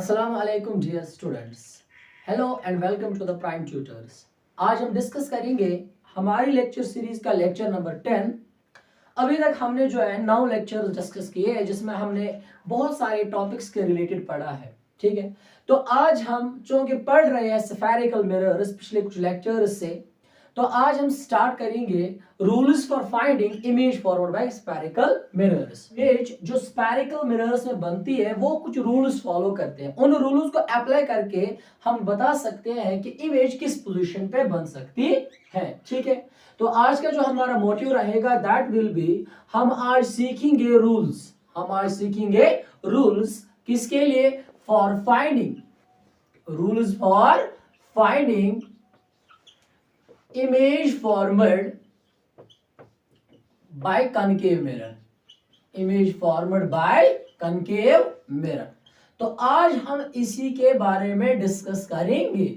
अस्सलाम वालेकुम dear students, hello and welcome to the prime tutors. आज हम डिस्कस करेंगे हमारी लेक्चर सीरीज का लेक्चर नंबर 10। अभी तक हमने जो है 9 लेक्चर्स डिस्कस किए हैं जिसमें हमने बहुत सारे टॉपिक्स के रिलेटेड पढ़ा है। ठीक है, तो आज हम चूंकि पढ़ रहे हैं स्फेरिकल मिरर्स पिछले कुछ लेक्चर्स से, तो आज हम स्टार्ट करेंगे rules for finding image forward bye spherical mirrors. Image जो स्फेरिकल मिरर्स में बनती है वो कुछ रूल्स फॉलो करते हैं। उन रूल्स को अप्लाई करके हम बता सकते हैं कि इमेज किस पोजीशन पे बन सकती है। ठीक है, तो आज का जो हमारा मोटिव रहेगा दैट विल बी, हम आज सीखेंगे रूल्स। हम आज सीखेंगे रूल्स किसके लिए? For finding, rules for finding image formed by concave mirror, image formed by concave mirror। तो आज हम इसी के बारे में डिस्कस करेंगे।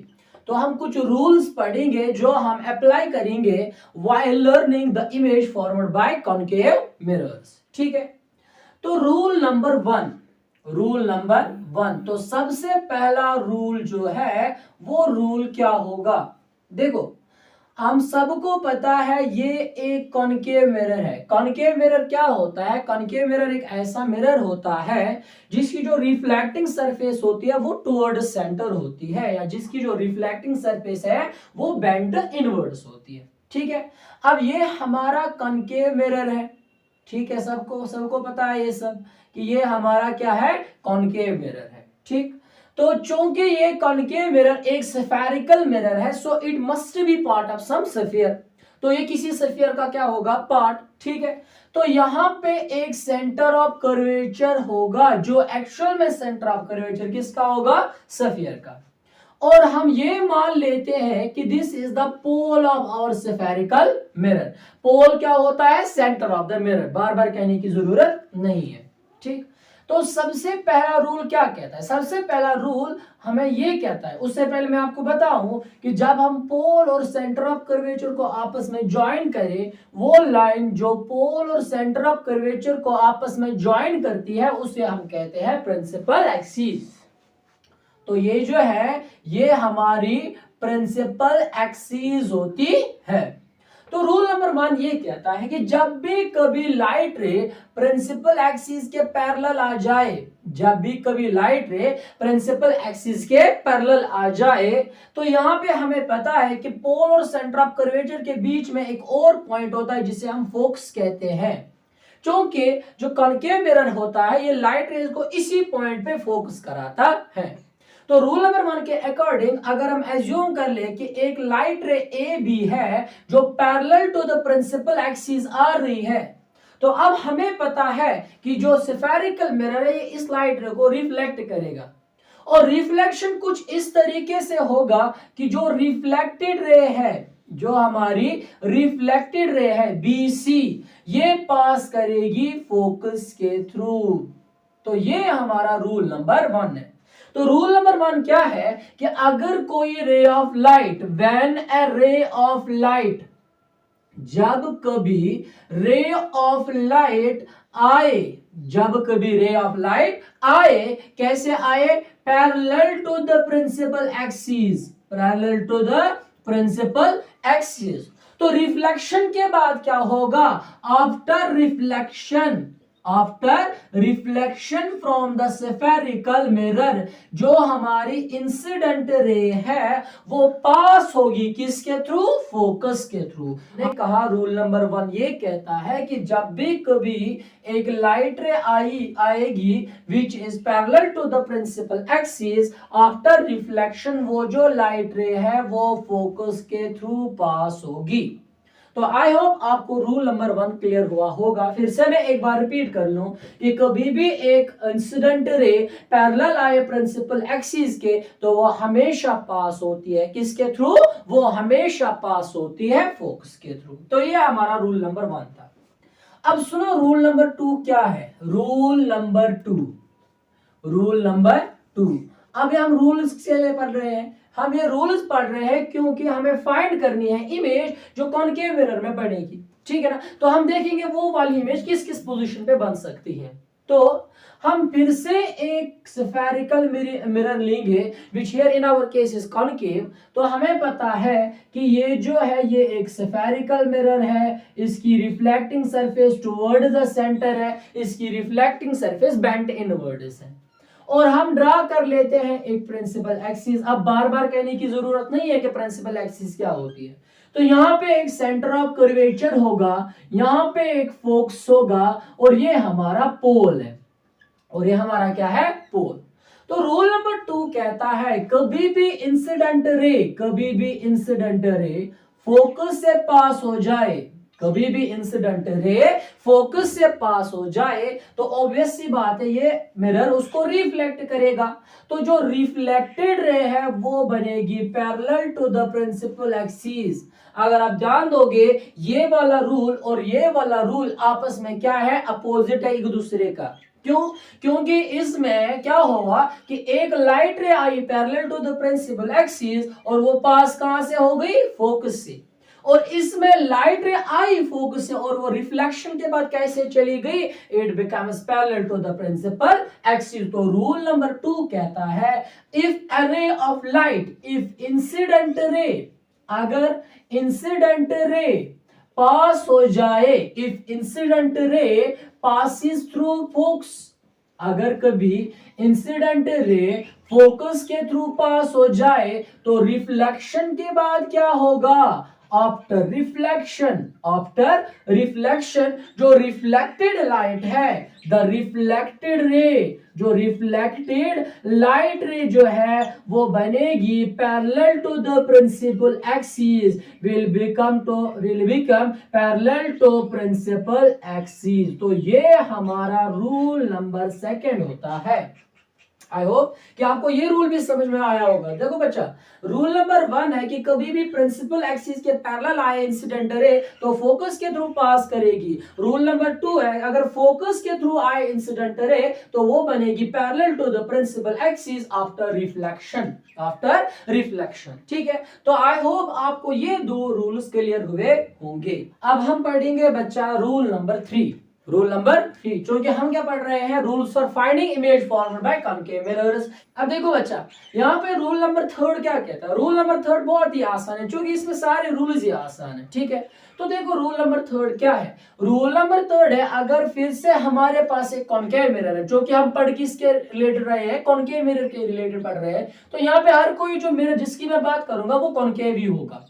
तो हम कुछ रूल्स पढ़ेंगे जो हम अप्लाई करेंगे while learning the image formed by concave mirrors। ठीक है, तो रूल नंबर 1, तो सबसे पहला रूल जो है वो रूल क्या होगा? देखो, हम सबको पता है ये एक कॉनकेव मिरर है। कॉनकेव मिरर क्या होता है? कॉनकेव मिरर एक ऐसा मिरर होता है जिसकी जो रिफ्लेक्टिंग सरफेस होती है वो टुवर्ड सेंटर होती है, या जिसकी जो रिफ्लेक्टिंग सरफेस है वो बेंट इनवर्ड्स होती है। ठीक है, अब ये हमारा कॉनकेव मिरर है। ठीक है, सबको पता है ये सब कि ये हमारा क्या है? कॉनकेव मिरर है। ठीक, तो चूंकि ये कॉनकेव मिरर एक स्फेरिकल मिरर है, so it must be part of some sphere. तो ये किसी स्फीयर का क्या होगा? पार्ट। ठीक है, तो यहां पे एक सेंटर ऑफ कर्वेचर होगा जो एक्चुअल में सेंटर ऑफ कर्वेचर किसका होगा? स्फीयर का। और हम ये मान लेते हैं कि this is the pole of our spherical mirror. Pole क्या होता है? Centre of the mirror. बार बार कहने की जरूरत नहीं है। ठीक, तो सबसे पहला रूल क्या कहता है? सबसे पहला रूल हमें ये कहता है, उससे पहले मैं आपको बताऊं कि जब हम पोल और सेंटर ऑफ कर्वेचर को आपस में ज्वाइन करें, वो लाइन जो पोल और सेंटर ऑफ कर्वेचर को आपस में ज्वाइन करती है उसे हम कहते हैं प्रिंसिपल एक्सिस। तो ये जो है ये हमारी प्रिंसिपल एक्सिस होती है। तो रूल नंबर 1 ये कहता है कि जब भी कभी लाइट रे प्रिंसिपल एक्सिस के पैरेलल आ जाए, जब भी कभी लाइट रे प्रिंसिपल एक्सिस के पैरेलल आ जाए, तो यहां पे हमें पता है कि पोल और सेंटर ऑफ कर्वेचर के बीच में एक और पॉइंट होता है जिसे हम फोकस कहते हैं। क्योंकि जो कॉनकेव मिरर होता है ये लाइट रेज को इसी पॉइंट पे फोकस कराता है। तो रूल नंबर 1 के अकॉर्डिंग अगर हम एज्यूम कर ले कि एक लाइट रे ए बी है जो parallel to the principal axis आ रही है, तो अब हमें पता है कि जो स्फेरिकल मिरर है इस लाइट रे को रिफ्लेक्ट करेगा, और रिफ्लेक्शन कुछ इस तरीके से होगा कि जो रिफ्लेक्टेड रे है, जो हमारी रिफ्लेक्टेड रे है BC, ये पास करेगी फोकस के थ्रू। तो ये हमारा रूल नंबर 1 है। तो रूल नंबर 1 क्या है कि अगर कोई ray of light, when A ray of light, जब कभी रे ऑफ लाइट आए, जब कभी रे ऑफ लाइट आए, कैसे आए? Parallel to the principal axis, parallel to the principal axis. तो रिफ्लेक्शन के बाद क्या होगा? After reflection from the spherical mirror, जो हमारी इंसिडेंट रे है वो पास होगी किसके थ्रू? फोकस के थ्रू। ने कहा रूल नंबर 1 ये कहता है कि जब भी कभी एक लाइट रे आएगी which is parallel to the principal axis, after reflection वो जो लाइट रे है वो फोकस के थ्रू पास होगी। तो आई होप आपको रूल नंबर 1 क्लियर हुआ होगा। फिर से मैं एक बार रिपीट कर लूं कि कभी भी एक इंसिडेंट रे पैरेलल आए प्रिंसिपल एक्सिस के, तो वो हमेशा पास होती है किसके थ्रू? वो हमेशा पास होती है फोकस के थ्रू। तो ये हमारा रूल नंबर 1 था। अब सुनो रूल नंबर 2 क्या है? रूल नंबर 2, अभी हम रूल्स से पढ़ रहे हैं। हम ये रूल्स पढ़ रहे हैं क्योंकि हमें फाइंड करनी है इमेज जो कॉनकेव मिरर में बनेगी। ठीक है ना, तो हम देखेंगे वो वाली इमेज किस किस पोजीशन पे बन सकती है। तो हम फिर से एक स्फेरिकल मिरर लेंगे which here in our case is concave. तो हमें पता है कि ये जो है ये एक स्फेरिकल मिरर है, इसकी reflecting surface toward the centre है, इसकी रिफ्लेक्टिंग सरफेस बेंट इनवर्ड्स है, और हम ड्रा कर लेते हैं एक प्रिंसिपल एक्सिस। अब बार बार कहने की जरूरत नहीं है कि प्रिंसिपल एक्सिस क्या होती है। तो यहाँ पे एक सेंटर ऑफ कर्वेचर होगा, यहाँ पे एक फोकस होगा, और ये हमारा पोल है, और ये हमारा क्या है, पोल। तो रूल नंबर 2 कहता है कभी भी इंसिडेंट रे फोकस से पास हो जाए, कभी भी इंसिडेंट रे फोकस से पास हो जाए तो ऑब्वियस सी बात है ये मिरर उसको रिफ्लेक्ट करेगा। तो जो रिफ्लेक्टेड रे है वो बनेगी parallel to the principal axis. अगर आप जान दोगे ये वाला रूल और ये वाला रूल आपस में क्या है, अपोजिट है एक दूसरे का। क्यों? क्योंकि इसमें क्या होगा कि एक लाइट रे आई parallel to the principal axis और वो पास कहां से हो गई, फोकस से, और इसमें लाइट रे आई फोकस से और वो रिफ्लेक्शन के बाद कैसे चली गई, it becomes parallel to the principal axis. तो रूल नंबर 2 कहता है if a ray of light, if incident ray, अगर इंसिडेंट रे पास हो जाए, if incident ray passes through focus, अगर कभी इंसिडेंट रे फोकस के थ्रू पास हो जाए तो रिफ्लेक्शन के बाद क्या होगा, आफ्टर रिफ्लेक्शन जो रिफ्लेक्टेड लाइट है, द रिफ्लेक्टेड रे, जो रिफ्लेक्टेड लाइट रे जो है वो बनेगी parallel to the principal axis, will become parallel to principal axis. तो ये हमारा रूल नंबर 2 होता है। आई होप कि आपको ये रूल भी समझ में आया होगा। देखो बच्चा, रूल नंबर 1 है कि कभी भी प्रिंसिपल एक्सिस के पैरेलल आए इंसिडेंट रे तो फोकस के थ्रू पास करेगी। रूल नंबर 2 है अगर फोकस के थ्रू आए इंसिडेंट रे तो वो बनेगी parallel to the principal axis after reflection. ठीक है, तो आई होप आपको ये 2 रूल्स क्लियर हुए होंगे। अब हम पढ़ेंगे बच्चा रूल नंबर 3। रूल नंबर 3, क्योंकि हम क्या पढ़ रहे हैं, rules for finding image formed by concave mirrors. अब देखो बच्चा, यहाँ पे रूल नंबर 3 क्या कहता है। रूल नंबर 3 बहुत ही आसान है, क्योंकि इसमें सारे रूल्स ही आसान है। ठीक है, तो देखो रूल नंबर 3 क्या है। रूल नंबर 3 है अगर फिर से हमारे पास एक कॉनकेव मिरर है, जो कि हम पढ़ किसके रिलेटेड रहे हैं, कॉनकेव मिरर के रिलेटेड पढ़ रहे हैं, तो यहाँ पे हर कोई जो मिरर जिसकी मैं बात करूंगा वो कॉनकेव ही होगा।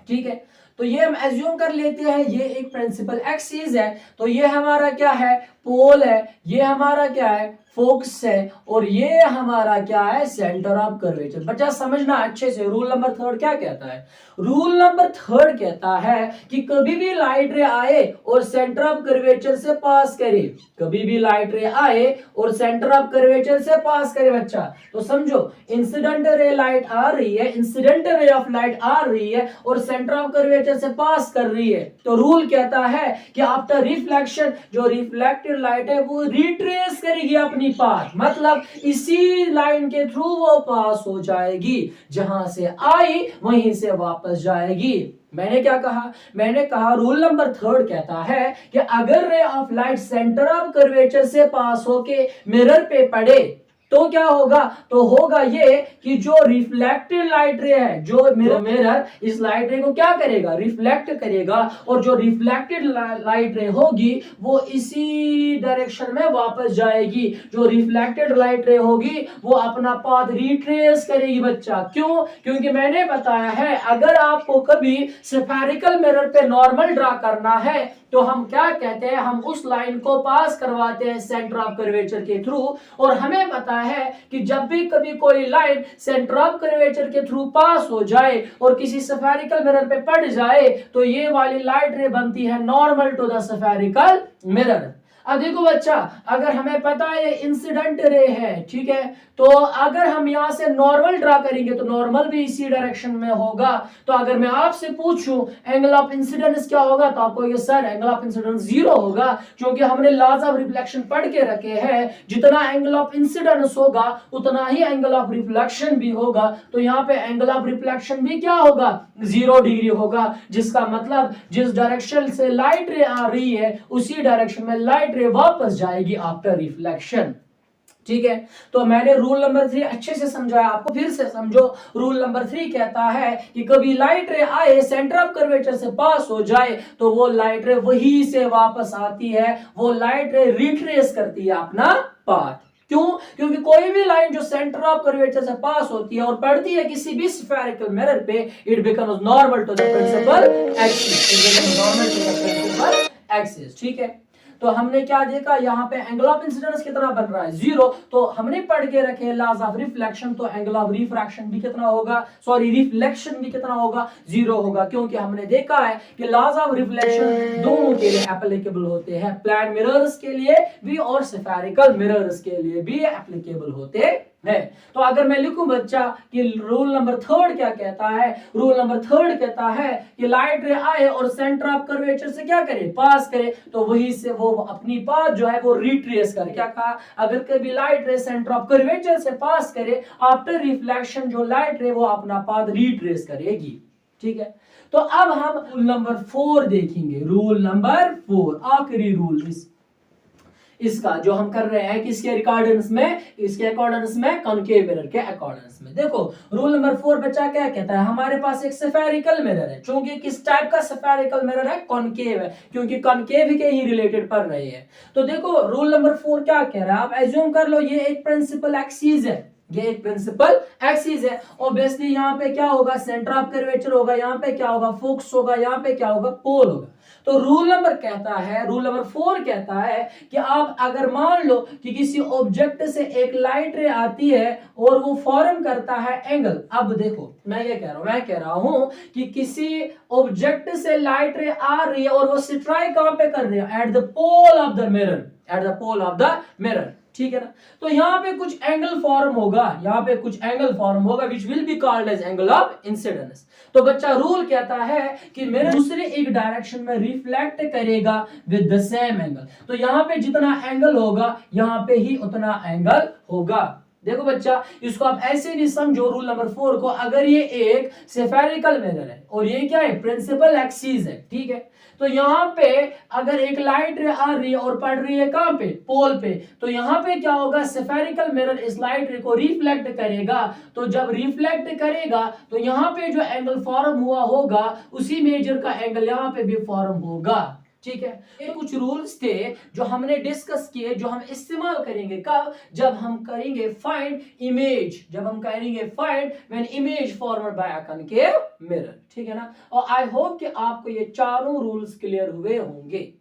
ठीक है, तो ये हम एज्यूम कर लेते हैं ये एक प्रिंसिपल एक्सिस है, तो ये हमारा क्या है, पोल है, ये हमारा क्या है, फोकस है, और ये हमारा क्या है, सेंटर ऑफ कर्वेचर। बच्चा समझना अच्छे से, रूल नंबर 3 क्या कहता है। रूल नंबर 3 कहता है कि कभी भी लाइट रे आए और सेंटर ऑफ कर्वेचर से पास करे, कभी भी लाइट रे आए और सेंटर ऑफ कर्वेचर से पास करे। बच्चा तो समझो, इंसिडेंट रे लाइट आ रही है, इंसिडेंट रे ऑफ लाइट आ रही है और सेंटर ऑफ कर्वेचर से पास कर रही है, तो रूल कहता है कि आफ्टर रिफ्लेक्शन जो रिफ्लेक्टेड लाइट है वो रिट्रेस करेगी अपनी पाथ, मतलब इसी लाइन के थ्रू वो पास हो जाएगी, जहां से आई वहीं से वापस जाएगी। मैंने क्या कहा, मैंने कहा रूल नंबर 3 कहता है कि अगर ray of light centre of curvature से पास होके मिरर पे पड़े तो क्या होगा, तो होगा ये कि जो रिफ्लेक्टेड लाइट रे है, जो मिरर इस लाइट रे को क्या करेगा, रिफ्लेक्ट करेगा, और जो रिफ्लेक्टेड लाइट रे होगी वो इसी डायरेक्शन में वापस जाएगी। जो रिफ्लेक्टेड लाइट रे होगी वो अपना पाथ रिट्रेस करेगी। बच्चा क्यों, क्योंकि मैंने बताया है अगर आपको कभी स्फेरिकल मिरर पे नॉर्मल ड्रा करना है तो हम क्या कहते हैं, हम उस लाइन को पास करवाते हैं सेंटर ऑफ कर्वेचर के थ्रू, और हमें पता है कि जब भी कभी कोई लाइन सेंटर ऑफ कर्वेचर के थ्रू पास हो जाए और किसी स्फेरिकल मिरर पे पड़ जाए तो ये वाली लाइट रे बनती है normal to the spherical mirror. अब देखो बच्चा, अगर हमें पता है इंसिडेंट रे है, ठीक है, तो अगर हम यहां से नॉर्मल ड्रा करेंगे तो नॉर्मल भी इसी डायरेक्शन में होगा। तो अगर मैं आपसे पूछूं एंगल ऑफ इंसिडेंस क्या होगा तो आपको ये सर एंगल ऑफ इंसिडेंस 0 होगा, क्योंकि हमने लॉज ऑफ रिफ्लेक्शन पढ़ के रखे हैं, जितना एंगल ऑफ इंसिडेंस होगा उतना ही एंगल ऑफ रिफ्लेक्शन भी होगा। तो यहाँ पे एंगल ऑफ रिफ्लेक्शन भी क्या होगा, 0 डिग्री होगा, जिसका मतलब जिस डायरेक्शन से लाइट रे आ रही है उसी डायरेक्शन में लाइट लाइट रे वापस जाएगी आफ्टर रिफ्लेक्शन। ठीक है, तो मैंने रूल नंबर 3 अच्छे से समझाया आपको, फिर से समझो। रूल नंबर 3 कहता है कि कभी लाइट रे आए, सेंटर ऑफ कर्वेचर से पास हो जाए, तो वो लाइट रे वहीं से वापस आती है, वो लाइट रे रिट्रेस करती है अपना पाथ। क्यों? क्योंकि कोई भी लाइन जो सेंटर ऑफ कर्वेचर से पास होती है और पड़ती है किसी भी स्फेरिकल मिरर पे, it becomes normal to the principal axis. ठीक है, तो हमने क्या देखा, यहाँ पे एंगल ऑफ इंसिडेंस कितना बन रहा है, 0। तो हमने पढ़ के रखे लॉज ऑफ रिफ्लेक्शन, तो एंगल ऑफ रिफ्रैक्शन भी कितना होगा, सॉरी रिफ्लेक्शन भी कितना होगा, 0 होगा। क्योंकि हमने देखा है कि लॉज ऑफ रिफ्लेक्शन दोनों के लिए एप्लीकेबल होते हैं, प्लान मिरर्स के लिए भी और स्फेरिकल मिरर्स के लिए भी एप्लीकेबल होते हैं। तो अगर मैं लिखूं बच्चा कि रूल नंबर 3 क्या कहता है, रूल नंबर 3 कहता है कि लाइट रे आए और सेंटर ऑफ कर्वेचर से क्या करे, पास करे, तो वहीं से वो अपनी पाथ जो है वो रिट्रेस करे। क्या कहा, अगर कभी लाइट रे सेंटर ऑफ कर्वेचर से पास करे, आफ्टर रिफ्लेक्शन जो लाइट रे वो अपना पाथ रिट्रेस करेगी। ठीक है, तो अब हम रूल नंबर 4 देखेंगे। रूल नंबर 4 आखिरी रूल इसका जो हम कर रहे हैं किसके अकॉर्डेंस में, इसके अकॉर्डेंस में, कॉनकेव मिरर के अकॉर्डेंस में। देखो रूल नंबर 4 बच्चा क्या कहता है, हमारे पास एक स्फेरिकल मिरर है, क्योंकि किस टाइप का स्फेरिकल मिरर है, कॉनकेव है, क्योंकि कॉनकेव के ही रिलेटेड पढ़ रहे हैं। तो देखो रूल नंबर 4 क्या कह रहा है, आप एज्यूम कर लो ये एक प्रिंसिपल एक्सिस है, ये एक प्रिंसिपल एक्सिस है। ऑब्वियसली यहाँ पे क्या होगा, सेंटर ऑफ कर्वेचर होगा, यहाँ पे क्या होगा, फोकस होगा, यहाँ पे क्या होगा, पोल होगा। तो रूल नंबर कहता है, रूल नंबर 4 कहता है कि आप अगर मान लो कि किसी ऑब्जेक्ट से एक लाइट रे आती है और वो फॉर्म करता है एंगल। अब देखो मैं ये कह रहा हूं कि किसी ऑब्जेक्ट से लाइट रे आ रही है और वो स्ट्राइक कहां पे कर रही है, at the pole of the mirror, at the pole of the mirror. ठीक है ना, तो यहाँ पे कुछ एंगल फॉर्म होगा, यहाँ पे कुछ एंगल फॉर्म होगा which will be called as angle of incidence. तो बच्चा रूल कहता है कि मिरर दूसरे एक डायरेक्शन में रिफ्लेक्ट करेगा विद द सेम एंगल। तो यहाँ पे जितना एंगल होगा यहाँ पे ही उतना एंगल होगा। देखो बच्चा, इसको आप ऐसे भी समझो रूल नंबर 4 को, अगर ये एक स्फेरिकल मिरर है और ये क्या है, प्रिंसिपल एक्सिस है। ठीक है, तो यहाँ पे अगर एक लाइट रे आ रही है और पड़ रही है कहां पे, पोल पे, तो यहाँ पे क्या होगा, स्फेरिकल मिरर इस लाइट रे को रिफ्लेक्ट करेगा। तो जब रिफ्लेक्ट करेगा तो यहाँ पे जो एंगल फॉर्म हुआ होगा उसी मेजर का एंगल यहाँ पे भी फॉर्म होगा। ठीक है, ये कुछ रूल्स थे जो हमने डिस्कस किए, जो हम इस्तेमाल करेंगे कब, जब हम करेंगे फाइंड इमेज, जब हम करेंगे find when image formed by a concave mirror. ठीक है ना, और आई होप कि आपको ये चारों रूल्स क्लियर हुए होंगे।